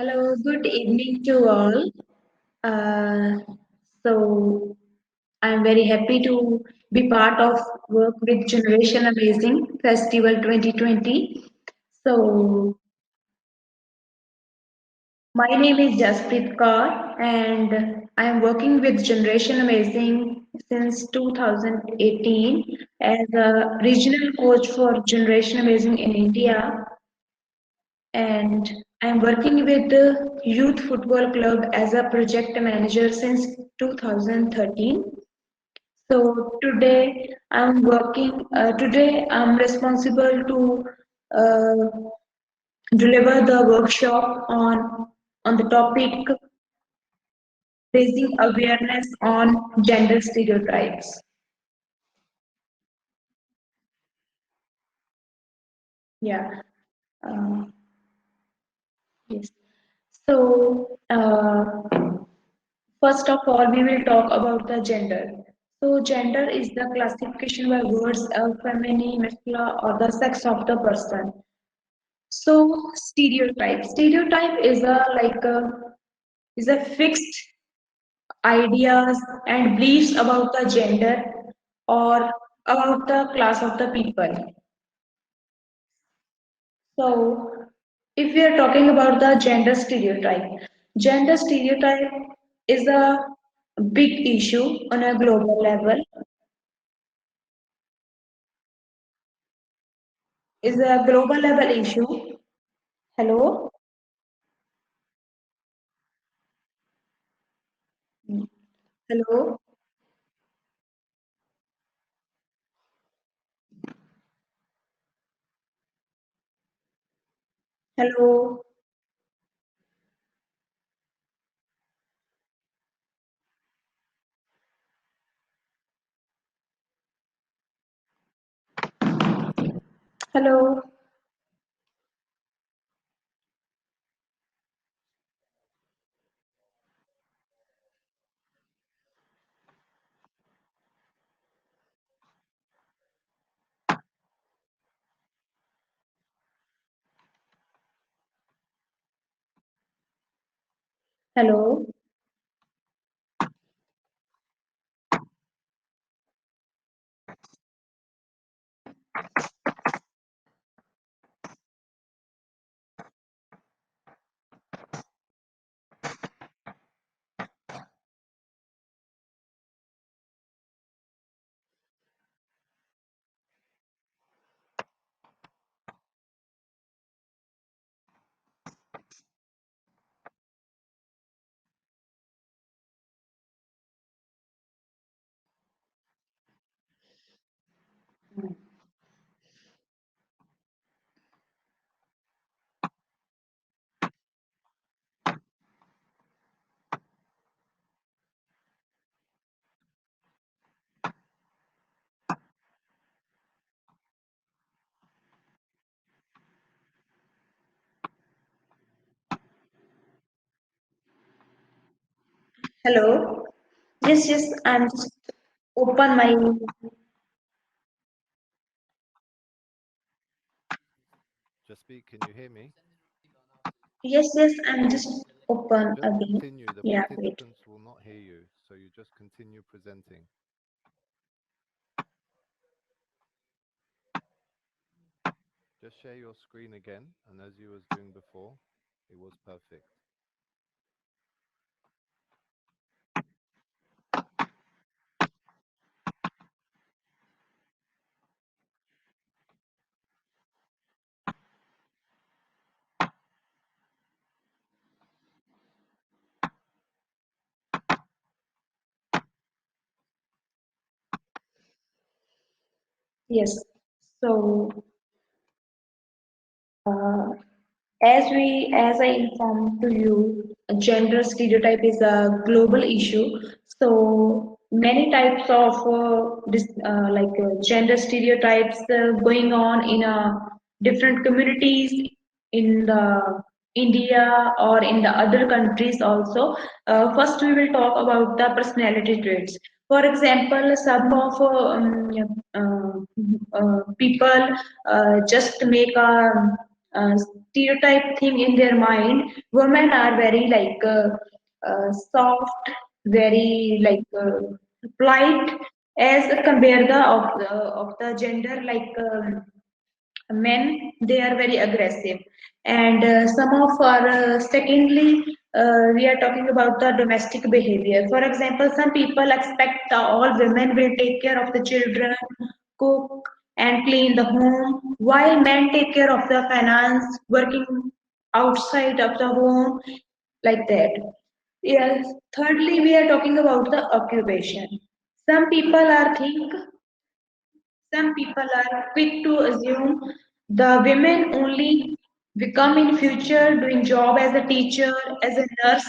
Hello, good evening to all. Uh, so, I'm very happy to be part of work with Generation Amazing Festival 2020. So, my name is Jasprit Kaur, and I am working with Generation Amazing since 2018 as a regional coach for Generation Amazing in India. And I'm working with the Youth Football Club as a project manager since 2013. So today I'm responsible to deliver the workshop on the topic raising awareness on gender stereotypes. Yeah. Uh, yes. So, first of all, we will talk about the gender. So, gender is the classification by words of feminine, masculine, or the sex of the person. So, stereotype. Stereotype is a fixed ideas and beliefs about the gender or about the class of the people. So, if we are talking about the gender stereotype is a big issue on a global level, is a global level issue. Hello? Hello? Hello? Hello? Hello? Hello? Yes, yes, I'm just open my Just speak. Can you hear me? yes, yes, I'm just open Just again. continue. The Yeah, wait. participants will not hear you, so you just continue presenting. Just share your screen again, and as you was doing before, it was perfect. Yes. So, uh, as I informed to you, gender stereotype is a global issue. So many types of gender stereotypes going on in different communities in the India or in the other countries also. First, we will talk about the personality traits. For example, some of people just make a stereotype thing in their mind. Women are very like soft, very like polite as compare the of the gender like men. They are very aggressive, and some of our secondly we are talking about the domestic behavior. For example, some people expect all women will take care of the children, cook and clean the home, while men take care of the finance, working outside of the home, like that. Yes. Thirdly, we are talking about the occupation. Some people are think some people are quick to assume the women only become in future doing job as a teacher, as a nurse,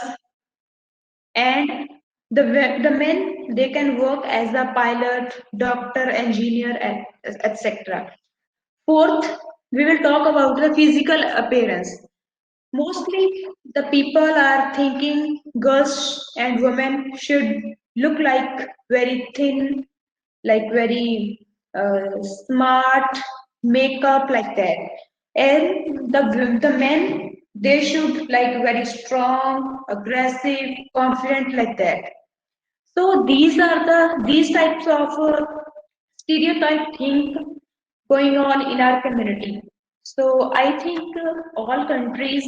and the men they can work as a pilot, doctor, engineer, and etc. Fourth, we will talk about the physical appearance. Mostly the people are thinking girls and women should look like very thin, like very smart, makeup like that. And the men, they should like very strong, aggressive, confident like that. So these are these types of stereotype thing going on in our community. So I think all countries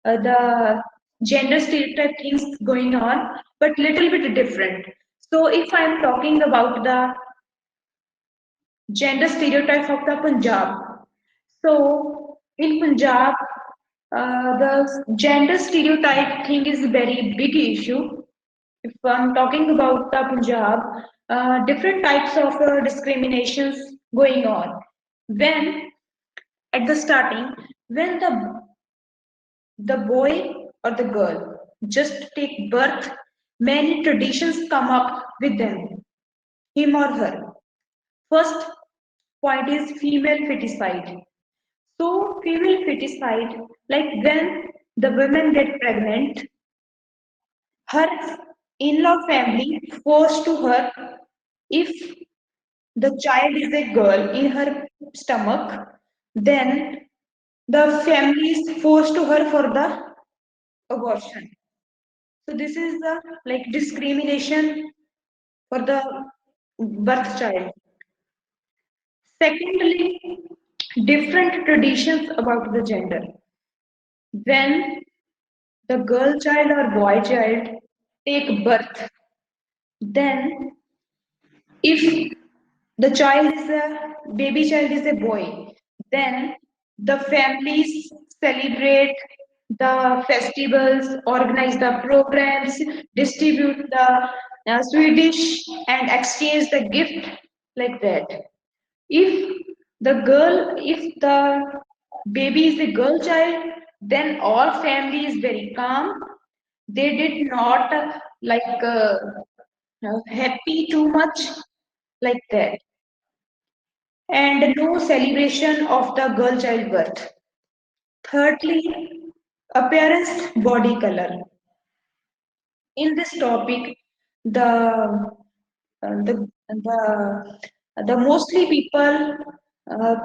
the gender stereotype things going on, but little bit different. So if I'm talking about the gender stereotype of the Punjab, so in Punjab, the gender stereotype thing is a very big issue. If I'm talking about the Punjab, different types of discriminations going on. When at the starting, when the boy or the girl just take birth, many traditions come up with them, him or her. First point is female feticide. So female feticide, like when the women get pregnant, her in-law family force to her if the child is a girl in her stomach, then the family is forced to her for the abortion. So this is the like discrimination for the birth child. Secondly, different traditions about the gender. When the girl child or boy child take birth, then if the child is a baby child is a boy, then the families celebrate the festivals, organize the programs, distribute the Swedish and exchange the gift like that. If if the baby is a girl child, then all family is very calm. They did not like happy too much like that, and no celebration of the girl child birth. Thirdly, appearance, body color. In this topic, the mostly people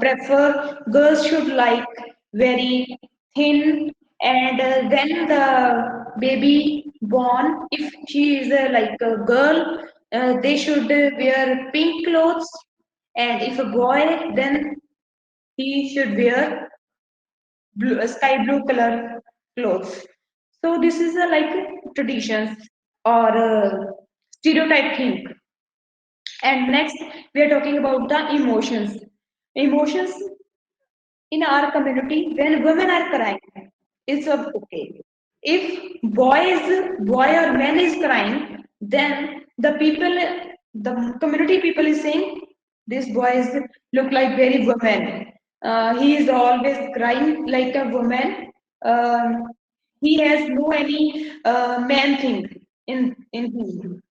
prefer girls should like very thin, and when the baby born, if she is like a girl, they should wear pink clothes, and if a boy, then he should wear sky blue color clothes. So this is a like traditions or stereotype thing. And next, we are talking about the emotions. Emotions in our community, when women are crying, it's okay. If boy or man is crying, then the community people is saying, this boy is look like very woman. He is always crying like a woman. Um, he has no any man thing in him.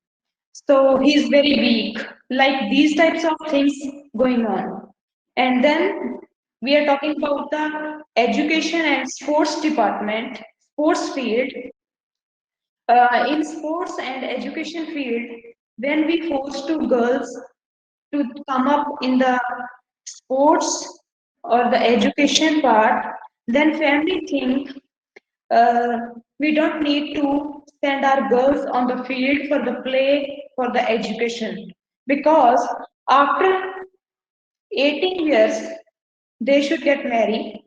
So he's very weak. Like these types of things going on. And then we are talking about the education and sports department, sports field. In sports and education field, when we force to girls to come up in the sports or the education part, Then family think uh, we don't need to send our girls on the field for the play, for the education, because after 18 years they should get married.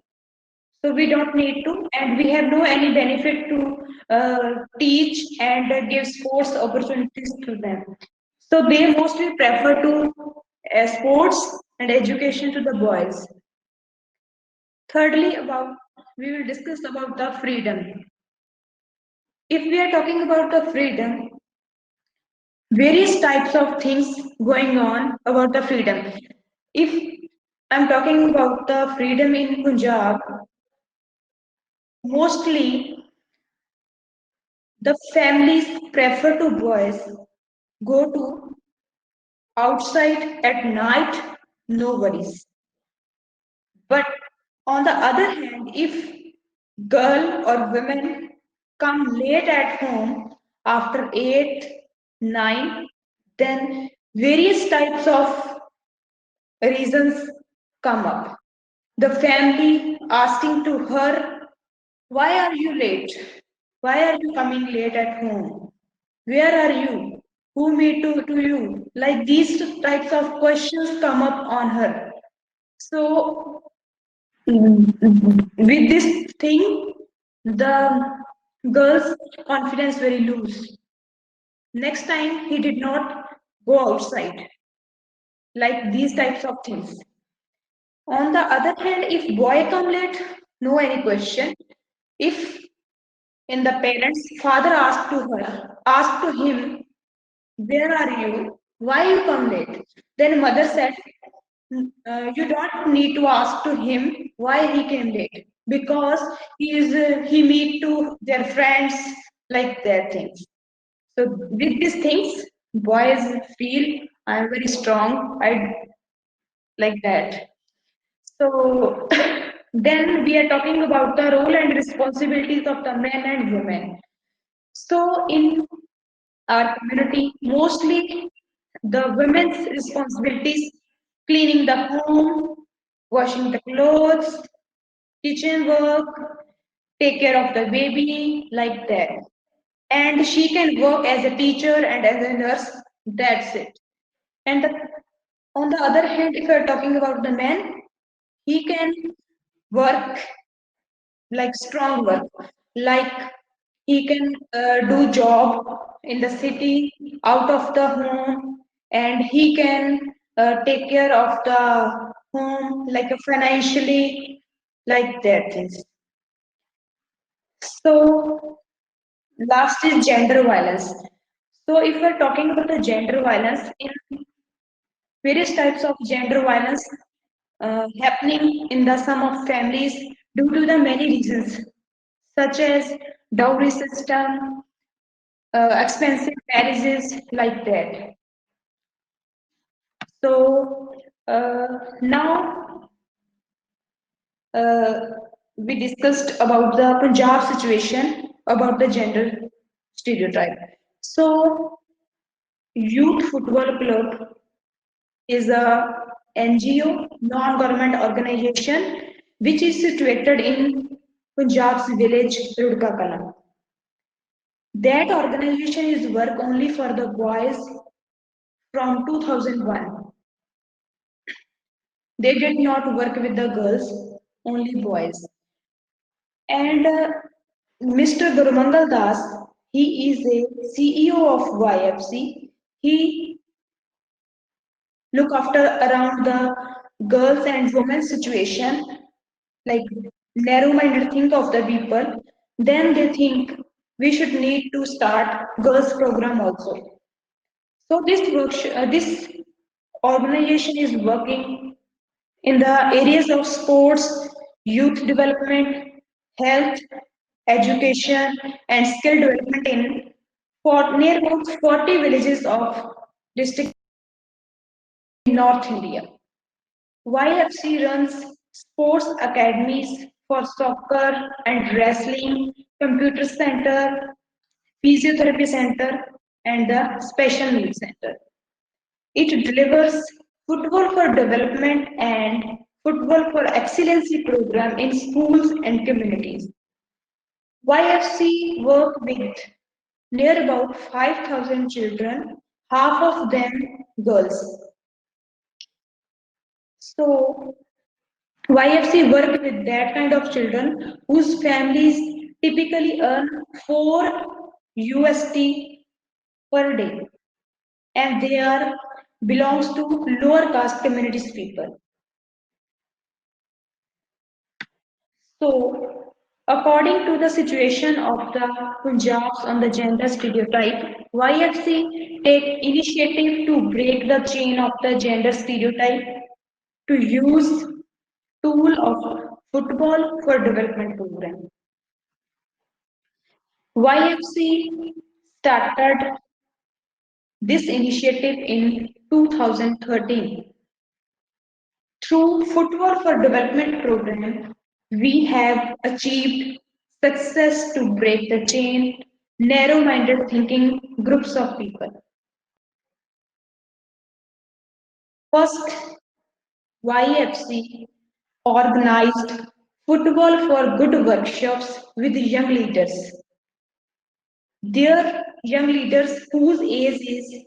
So we don't need to, and we have no any benefit to teach and give sports opportunities to them. So they mostly prefer to sports and education to the boys. Thirdly, about we will discuss about the freedom. If we are talking about the freedom, various types of things going on about the freedom. If I'm talking about the freedom in Punjab, mostly the families prefer to boys go to outside at night, no worries. But on the other hand, if girl or women come late at home after 8, 9, then various types of reasons come up. The family asking to her, why are you late? Why are you coming late at home? Where are you? Who made to you? Like these types of questions come up on her. So, with this thing, the girl's confidence very loose. Next time, he did not go outside. Like these types of things. On the other hand, if boy come late, no any question. If in the parents, father asked to him, where are you? Why you come late? Then mother said, you don't need to ask to him why he came late because he meet to their friends like their things. So with these things, boys feel I am very strong. I like that. So then we are talking about the role and responsibilities of the men and women. So in our community, mostly the women's responsibilities, cleaning the home, washing the clothes, kitchen work, take care of the baby, like that. And she can work as a teacher and as a nurse, that's it. And on the other hand, if you're talking about the man, he can work like strong work, like he can do job in the city out of the home, and he can take care of the home like financially, like that things. So last is gender violence. So if we're talking about the gender violence, in various types of gender violence happening in the some of families due to the many reasons, such as dowry system, expensive marriages, like that. So now uh, we discussed about the Punjab situation, about the gender stereotype. So Youth Football Club is a NGO, non-government organization, which is situated in Punjab's village Rudka Kala. That organization is work only for the boys from 2001. They did not work with the girls, only boys. And Mr. Gurumangal Das, he is a CEO of YFC. He look after around the girls and women situation, like narrow-minded think of the people. Then they think we should need to start girls program also. So this organization is working in the areas of sports, youth development, health, education, and skill development in for near about 40 villages of district in North India. YFC runs sports academies for soccer and wrestling, computer center, physiotherapy center, and the special needs center. It delivers football for development and Football for Excellency program in schools and communities. YFC work with near about 5,000 children, half of them girls. So YFC work with that kind of children whose families typically earn 4 USD per day and they are belongs to lower caste communities people. So, according to the situation of the Punjabs on the gender stereotype, YFC take initiative to break the chain of the gender stereotype to use tool of football for development program. YFC started this initiative in 2013. Through Football for Development program, we have achieved success to break the chain, narrow-minded thinking groups of people. First, YFC organized Football for Good workshops with young leaders. Their young leaders whose age is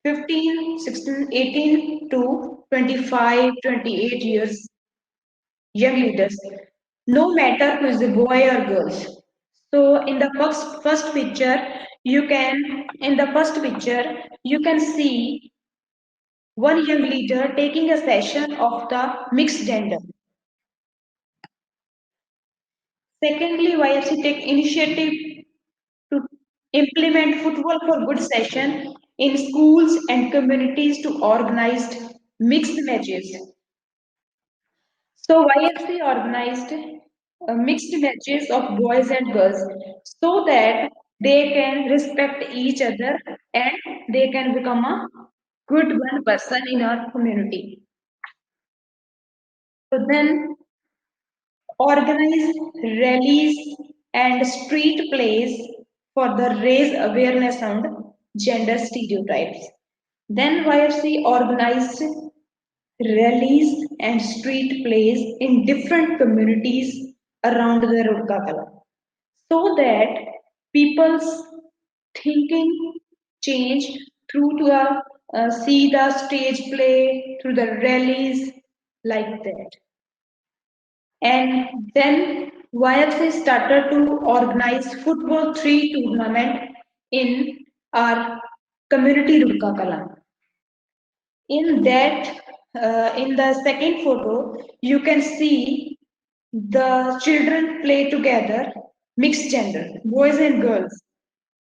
15, 16, 18 to 25, 28 years, young leaders, no matter who is a boy or girls. So in the first picture, you can see one young leader taking a session of the mixed gender. Secondly, YFC take initiative to implement football for good session in schools and communities to organize mixed matches. So YFC organized mixed matches of boys and girls so that they can respect each other and they can become a good one person in our community. So then organize rallies and street plays for the raise awareness on gender stereotypes. Then YFC organized rallies and street plays in different communities around the Rudkakala so that people's thinking change through to see the stage play through the rallies like that. And then YFC started to organize football 3 tournament in our community Rudkakala. In that, in the second photo, you can see the children play together, mixed gender, boys and girls,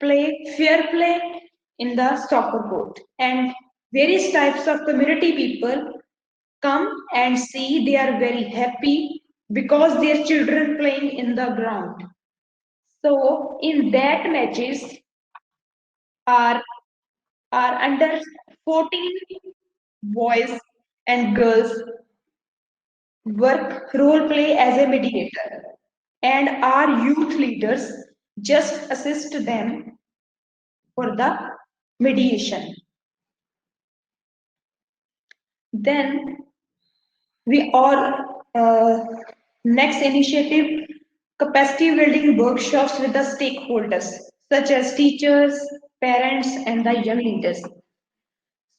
play fair play in the soccer court. And various types of community people come and see, they are very happy because their children playing in the ground. So in that matches are under 14 boys and girls work role play as a mediator and our youth leaders just assist them for the mediation. Then we all next initiative capacity building workshops with the stakeholders such as teachers, parents and the young leaders.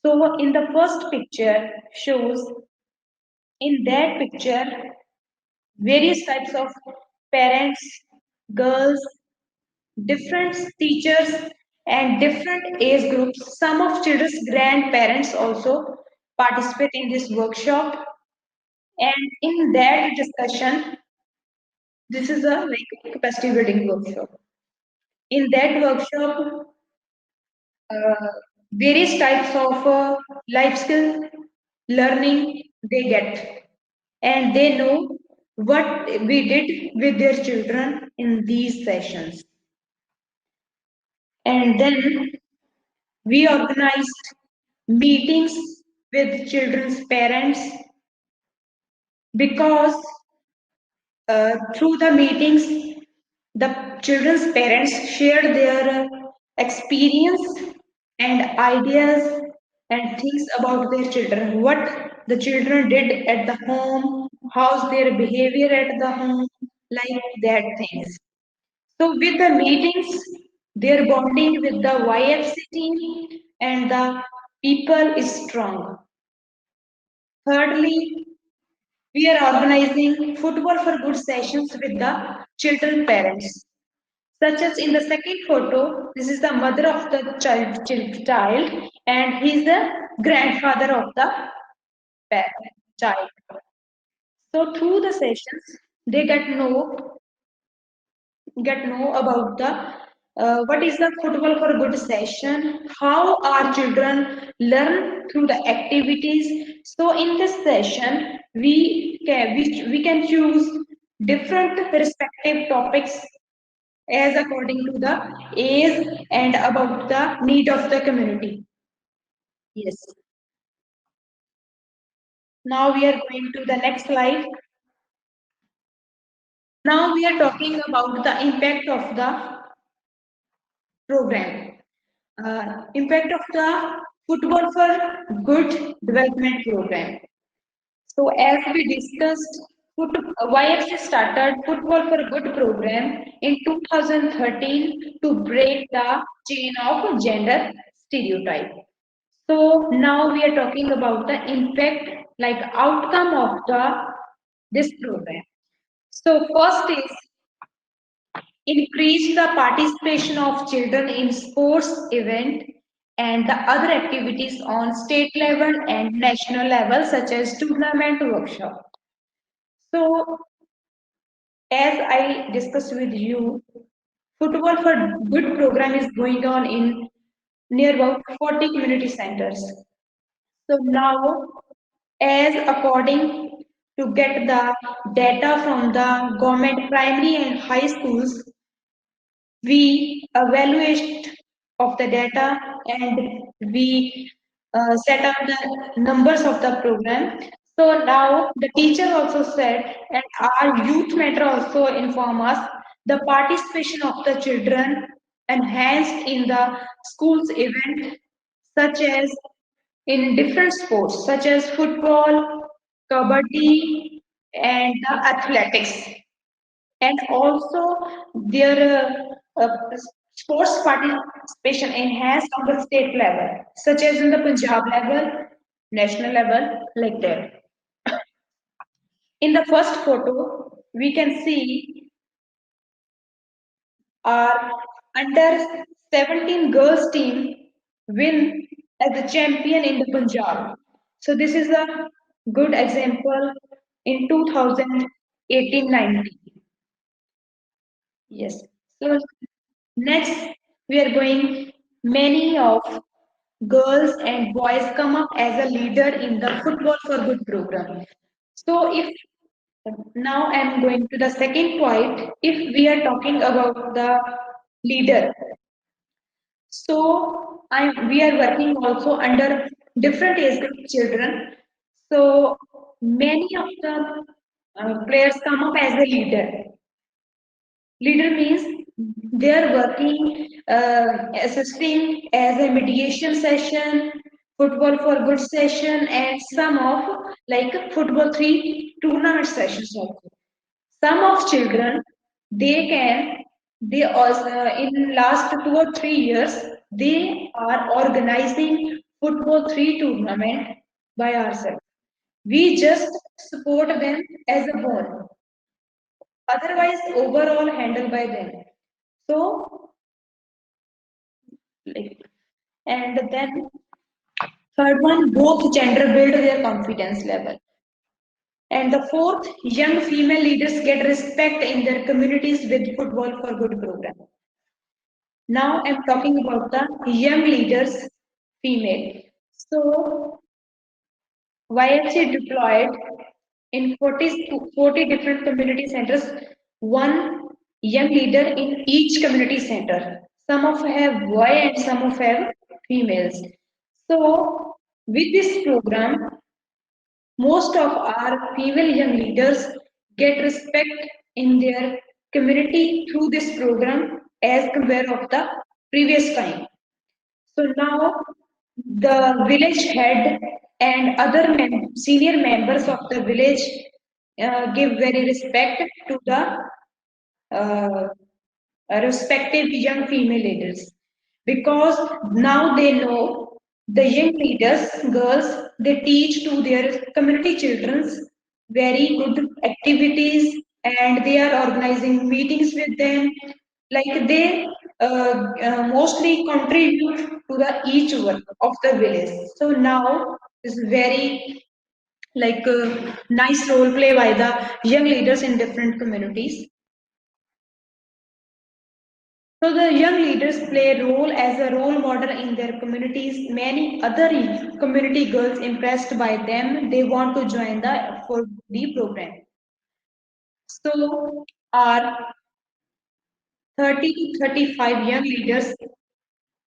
So in the first picture shows in that picture various types of parents, girls, different teachers and different age groups. Some of children's grandparents also participate in this workshop. And in that discussion, this is a like capacity building workshop. In that workshop, uh, various types of life skill learning they get, and they know what we did with their children in these sessions. And then we organized meetings with children's parents because through the meetings, the children's parents share their experience and ideas and things about their children. What the children did at the home, how's their behavior at the home, like that things. So with the meetings, their bonding with the YFC team and the people is strong. Thirdly, we are organizing football for good sessions with the children parents. Such as in the second photo, this is the mother of the child and he's the grandfather of the child. So through the sessions, they get know about the what is the football for good session, how our children learn through the activities. So in this session we can choose different respective topics as according to the age and about the need of the community. Yes, now we are going to the next slide. Now we are talking about the impact of the program. Impact of the Football for Good Development Program. So as we discussed, YFC started Football for Good program in 2013 to break the chain of gender stereotype. So now we are talking about the impact, like outcome of the this program. So first is increase the participation of children in sports event and the other activities on state level and national level such as tournament workshop. So as I discussed with you, Football for Good program is going on in near about 40 community centers. So now, as according to get the data from the government primary and high schools, we evaluate of the data and we set up the numbers of the program. So now the teacher also said, and our youth mentor also inform us, the participation of the children enhanced in the school's event, such as in different sports, such as football, kabaddi, and the athletics, and also their sports participation enhanced on the state level, such as in the Punjab level, national level, like that. In the first photo, we can see our under 17 girls team win as a champion in the Punjab. So this is a good example in 2018-19. Yes. So next, we are going, many of girls and boys come up as a leader in the Football for Good program. So if now I'm going to the second point, if we are talking about the leader, so we are working also under different age group children. So many of the players come up as a leader. Leader means they are working, assisting as a mediation session, football for good session, and some of like football three tournament sessions also. Some of children they also in last 2 or 3 years they are organizing football three tournament by ourselves. We just support them as a ball, otherwise overall handled by them. So like, and then third one, both gender build their confidence level. And the fourth, young female leaders get respect in their communities with Football for Good program. Now I'm talking about the young leaders, female. So YFC deployed in 40 different community centers, one young leader in each community center. Some of have boy and some of have females. So with this program, most of our female young leaders get respect in their community through this program as compared of the previous time. So now the village head and other senior members of the village give very respect to the uh, respective young female leaders, because now they know the young leaders, girls, they teach to their community children's very good activities, and they are organizing meetings with them. Like they mostly contribute to the each work of the village. So now is very nice role play by the young leaders in different communities. So the young leaders play a role as a role model in their communities. Many other community girls impressed by them, they want to join the 4D program. So our 30 to 35 young leaders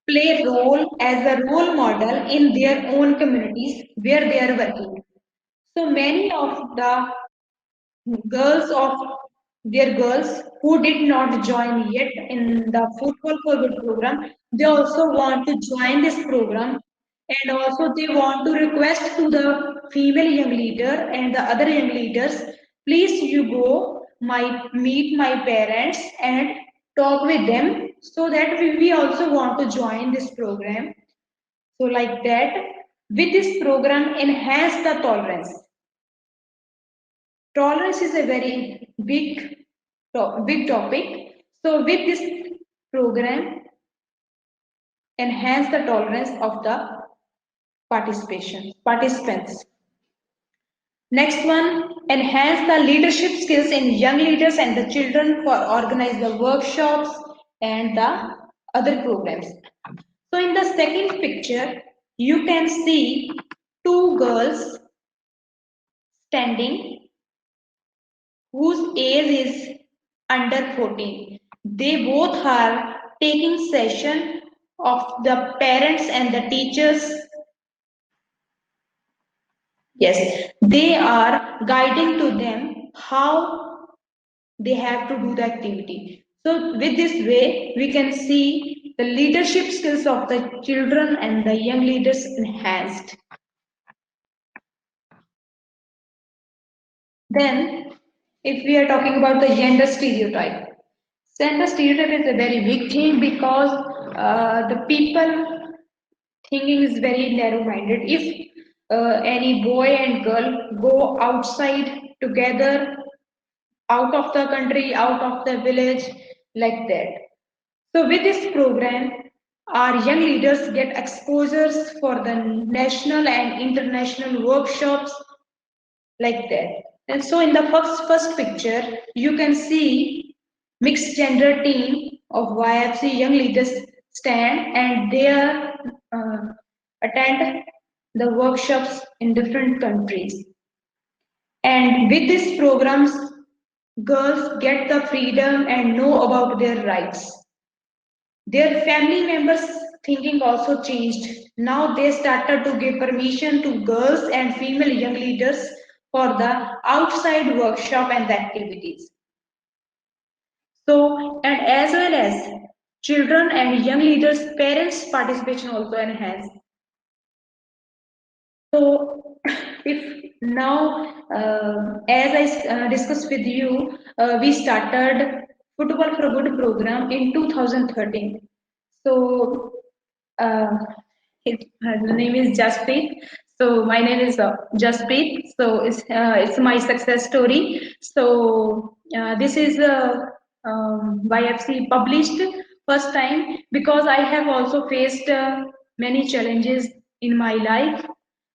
play role as a role model in their own communities where they are working. So many of the girls of their girls who did not join yet in the Football for Good program, they also want to join this program, and also they want to request to the female young leader and the other young leaders, please you go meet my parents and talk with them so that we also want to join this program. So like that, with this program enhance the tolerance. Tolerance is a very big topic. So with this program, enhance the tolerance of the participants. Next one, enhance the leadership skills in young leaders and the children for organize the workshops and the other programs. So in the second picture, you can see two girls standing whose age is under 14. They both are taking session of the parents and the teachers. Yes, they are guiding to them how they have to do the activity. So with this way, we can see the leadership skills of the children and the young leaders enhanced. Then, if we are talking about the gender stereotype is a very big thing because the people thinking is very narrow-minded. If any boy and girl go outside together, out of the country, out of the village, like that. So with this program, our young leaders get exposures for the national and international workshops like that. And so in the first picture, you can see mixed gender team of YFC young leaders stand and they are attend the workshops in different countries. And with these programs, girls get the freedom and know about their rights. Their family members thinking also changed. Now they started to give permission to girls and female young leaders for the outside workshop and the activities. So, and as well as children and young leaders, parents' participation also enhanced. So, if now, as I discussed with you, we started Football for Good program in 2013. So, uh, her name is Jasprit. So my name is Jasprit. So it's my success story. So this is YFC published first time because I have also faced many challenges in my life.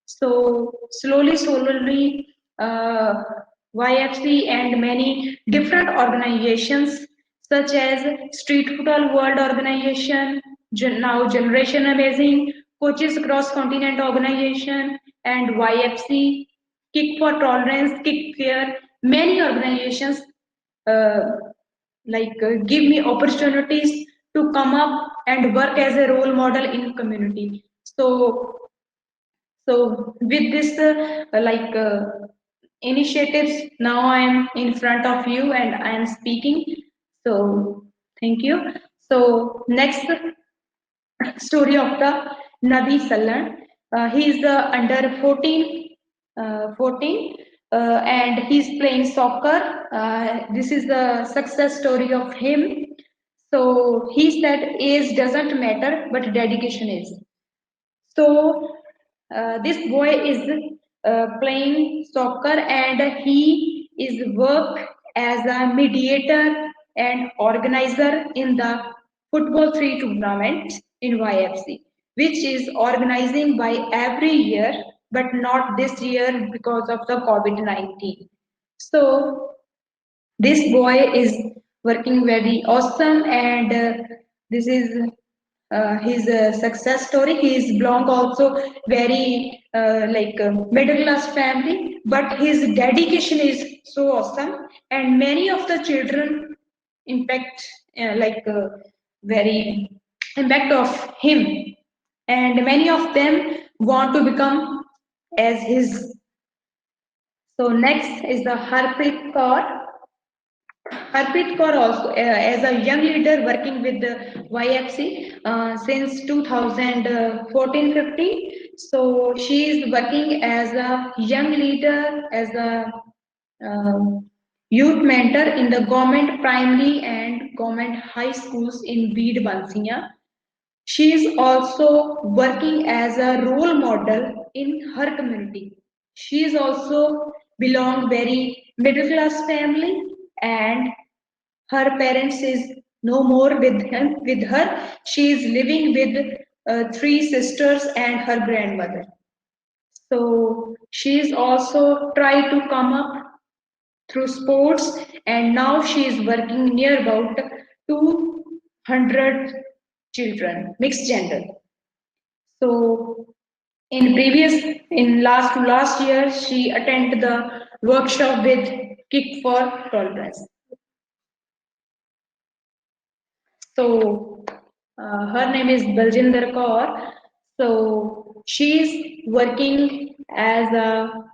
So slowly, uh, YFC and many different organizations such as Street Football World Organization, now Generation Amazing, Coaches Across Continent Organization, and YFC, Kick for Tolerance, Kick Fair, many organizations uh, give me opportunities to come up and work as a role model in community. So with this initiatives, now I am in front of you and I am speaking. So thank you. So next story of the Nabi Sallan. He is under 14, and he's playing soccer. This is the success story of him. So he said age doesn't matter, but dedication is. So this boy is playing soccer and he is work as a mediator and organizer in the football 3 tournament in YFC, which is organizing by every year, but not this year because of the COVID-19. So this boy is working very awesome, and this is his success story. He is belong also very middle class family, but his dedication is so awesome, and many of the children impact very impact of him, and many of them want to become as his. So next is the Harpreet Kaur. Harpreet Kaur also, as a young leader working with the YFC since 2014-15. So she is working as a young leader, as a youth mentor in the government primary and government high schools in Beed Bansiya. She is also working as a role model in her community. She is also belong very middle class family, and her parents is no more with her. She is living with three sisters and her grandmother. So she is also try to come up through sports, and now she is working near about 200 children, mixed gender. So in last year, she attended the workshop with Kick for Tolerance. So her name is Baljinder Kaur. So she is working as a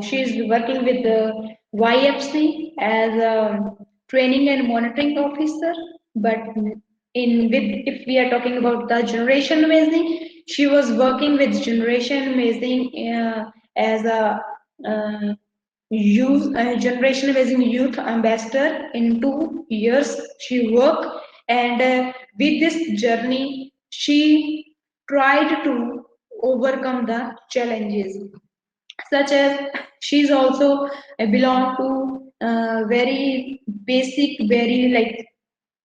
she is working with the YFC as a training and monitoring officer. But in with if we are talking about the Generation Amazing, she was working with Generation Amazing as a uh, Generation Amazing Youth Ambassador. In 2 years, she worked, and with this journey, she tried to overcome the challenges, such as she's also belong to very basic, very like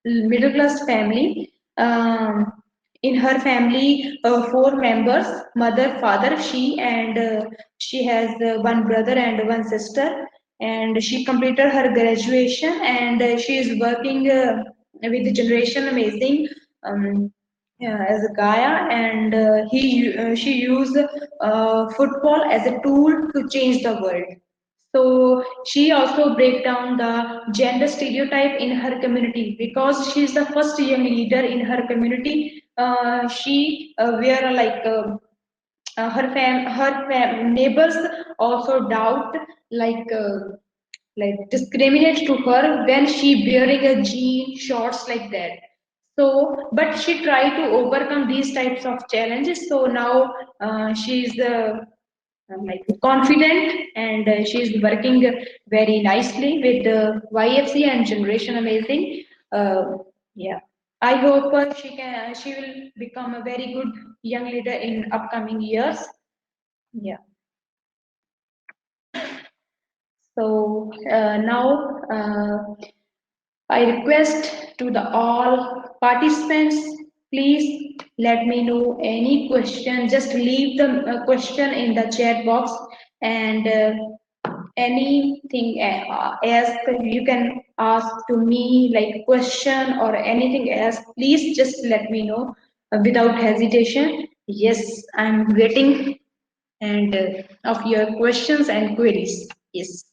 middle class family. In her family, four members: mother, father, she, and she has one brother and one sister. And she completed her graduation, and she is working with Generation Amazing. As a Gaia, and she used football as a tool to change the world. So she also break down the gender stereotype in her community, because she is the first young leader in her community. She wear her neighbors also doubt, like discriminate to her when she wearing a jean shorts like that. So but she tried to overcome these types of challenges. So now she's like confident, and she is working very nicely with the YFC and Generation Amazing. Yeah, I hope she will become a very good young leader in upcoming years. Yeah. So now I request to the all participants, please let me know any question. Just leave the question in the chat box, and anything else you can ask to me, like question or anything else. Please just let me know without hesitation. Yes, I'm waiting and of your questions and queries. Yes.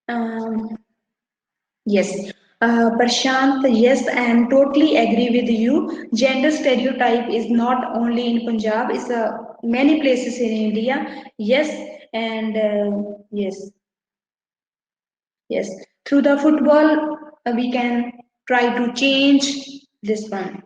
Um, Yes, Prashant, yes, I am totally agree with you. Gender stereotype is not only in Punjab, it's many places in India. Yes, and yes, yes. Through the football, we can try to change this one.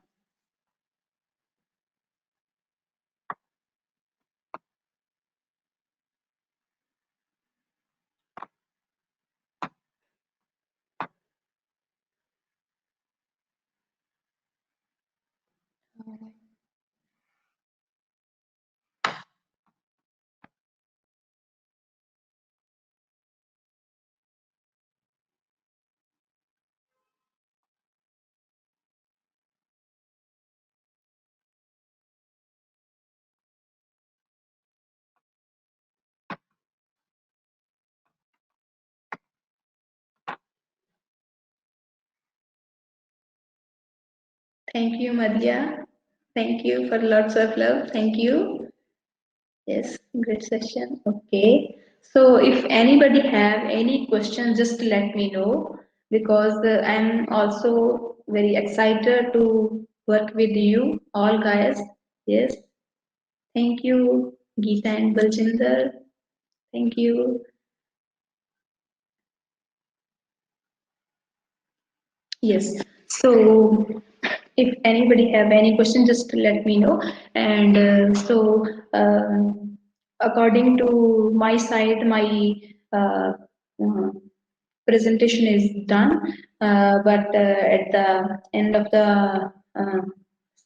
Thank you, Madhya. Thank you for lots of love. Thank you. Yes, great session. Okay. So if anybody have any question, just let me know because I'm also very excited to work with you all guys. Yes. Thank you, Geeta and Baljinder. Thank you. Yes. So if anybody have any question, just let me know. And according to my side, my uh, uh, presentation is done. But at the end of the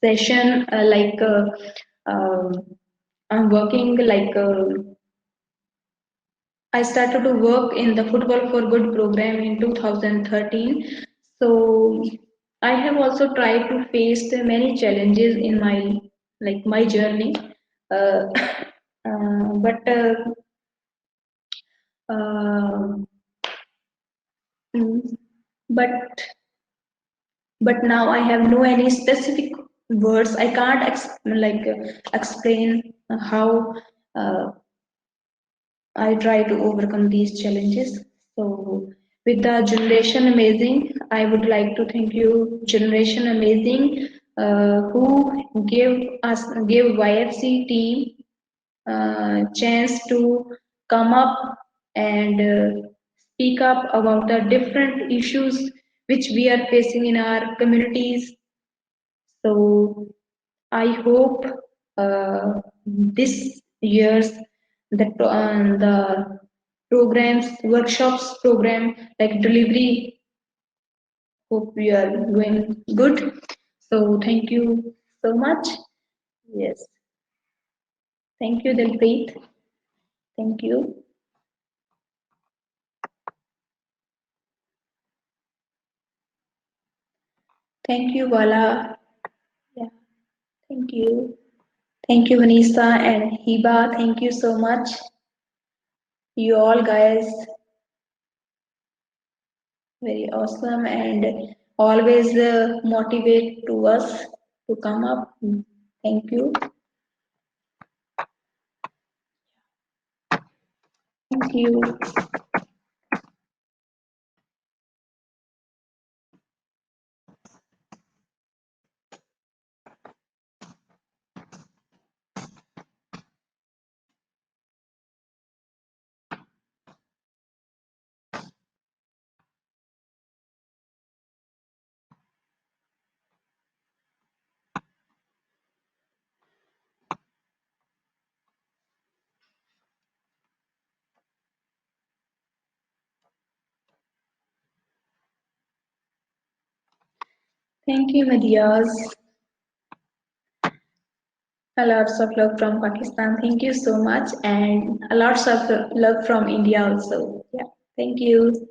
session, um I'm working I started to work in the Football for Good program in 2013. So I have also tried to face the many challenges in my journey. Uh, but uh, mm, but but now I have no any specific words. I can't explain how uh, I try to overcome these challenges. So, with the Generation Amazing, I would like to thank you, Generation Amazing, who gave YFC team chance to come up and speak up about the different issues which we are facing in our communities. So I hope this year's the programs, workshops program like delivery, hope we are going good. So thank you so much. Yes, thank you, Dilpreet. Thank you. Thank you, Vala. Yeah, thank you. Thank you, Vanessa and Hiba. Thank you so much. You all guys very awesome and always motivate to us to come up. Thank you. Thank you. Thank you, Madias. A lots of love from Pakistan. Thank you so much. And a lots of love from India also. Yeah. Thank you.